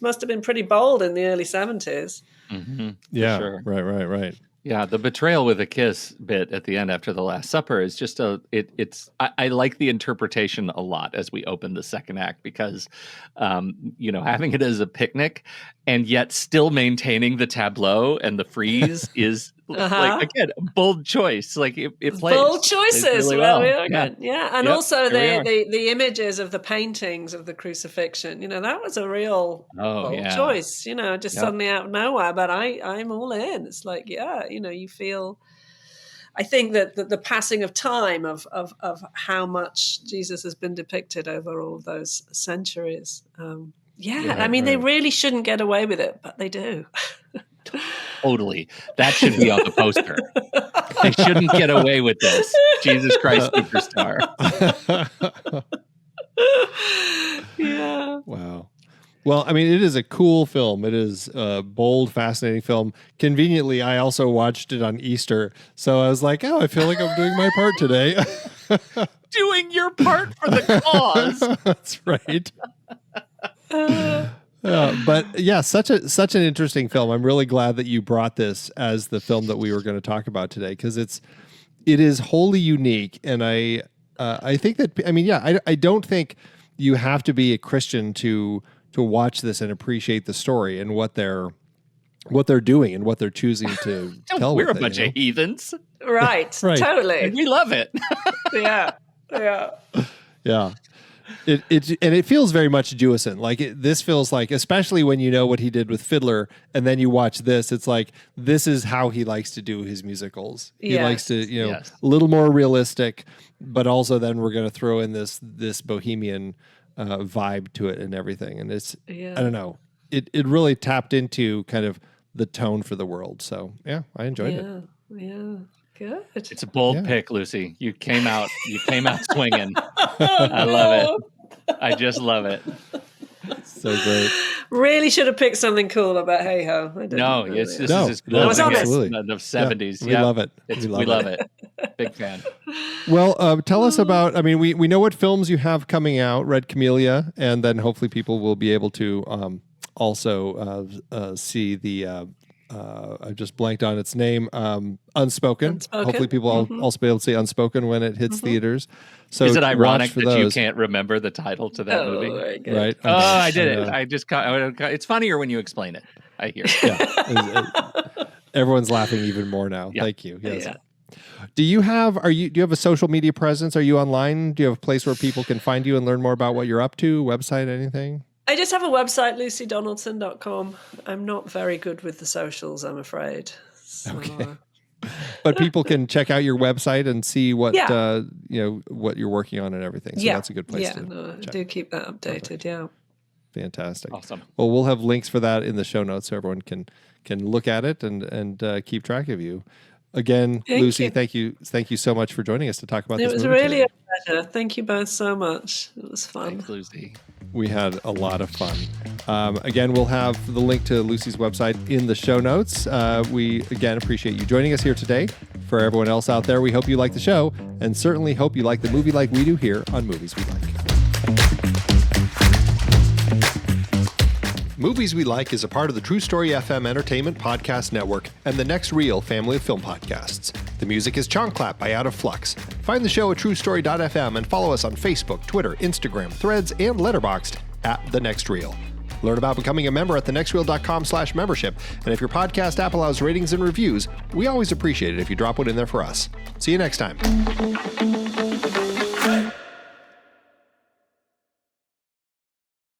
must have been pretty bold in the early 70s. Mm-hmm. Yeah, sure. Right. Yeah, the betrayal with a kiss bit at the end after the Last Supper is just I like the interpretation a lot as we open the second act, because, having it as a picnic and yet still maintaining the tableau and the frieze is like, again, a bold choice. Like it plays. Bold choices. Really well. And also the images of the paintings of the crucifixion, that was a real bold choice, just suddenly out of nowhere. But I'm all in. It's like, you feel, I think that the passing of time of how much Jesus has been depicted over all those centuries. They really shouldn't get away with it, but they do. Totally. That should be on the poster. They shouldn't get away with this. Jesus Christ Superstar. Yeah. Wow. Well, I mean, it is a cool film. It is a bold, fascinating film. Conveniently, I also watched it on Easter. So I was like, oh, I feel like I'm doing my part today. Doing your part for the cause. That's right. But yeah, such an interesting film. I'm really glad that you brought this as the film that we were going to talk about today, because it is wholly unique. And I think that, I don't think you have to be a Christian to watch this and appreciate the story and what they're doing and what they're choosing to tell. We're a bunch of heathens, right? Totally, and we love it. Yeah. It feels very much Jewison. Like this feels like, especially when you know what he did with Fiddler, and then you watch this, it's like this is how he likes to do his musicals. He likes to, a little more realistic, but also then we're going to throw in this bohemian vibe to it and everything. And it's, I don't know, it really tapped into kind of the tone for the world. So yeah, I enjoyed it. Yeah. Good. It's a bold pick, Lucy. You came out swinging. I love it. I just love it. So great. Really should have picked something cool about Hey Ho. This is as cool as absolutely. The 70s. We love it. We love it. Big fan. Well, tell us about, we know what films you have coming out, Red Camellia, and then hopefully people will be able to also see the I just blanked on its name. Unspoken. Hopefully people will also be able to see Unspoken when it hits theaters. So is it ironic that you can't remember the title to that movie? Right. Oh, I did it. I just it's funnier when you explain it. I hear. Everyone's laughing even more now. Yeah. Thank you. Yes. Yeah. Do you have a social media presence? Are you online? Do you have a place where people can find you and learn more about what you're up to? Website, anything? I just have a website, lucydonaldson.com. I'm not very good with the socials, I'm afraid. So, okay. But people can check out your website and see what what you're working on and everything. So that's a good place to check. I do keep that updated. Perfect. Fantastic. Awesome. Well, we'll have links for that in the show notes so everyone can look at it and keep track of you. Again, Lucy, thank you so much for joining us to talk about this movie. It was really a pleasure. Thank you both so much. It was fun. Thanks, Lucy. We had a lot of fun. Again, we'll have the link to Lucy's website in the show notes. We, again, appreciate you joining us here today. For everyone else out there, we hope you like the show, and certainly hope you like the movie like we do here on Movies We Like. Movies We Like is a part of the True Story FM Entertainment Podcast Network and the Next Reel family of film podcasts. The music is Chong Clap by Out of Flux. Find the show at truestory.fm and follow us on Facebook, Twitter, Instagram, Threads, and Letterboxd at The Next Reel. Learn about becoming a member at thenextwheel.com/membership. And if your podcast app allows ratings and reviews, we always appreciate it if you drop one in there for us. See you next time.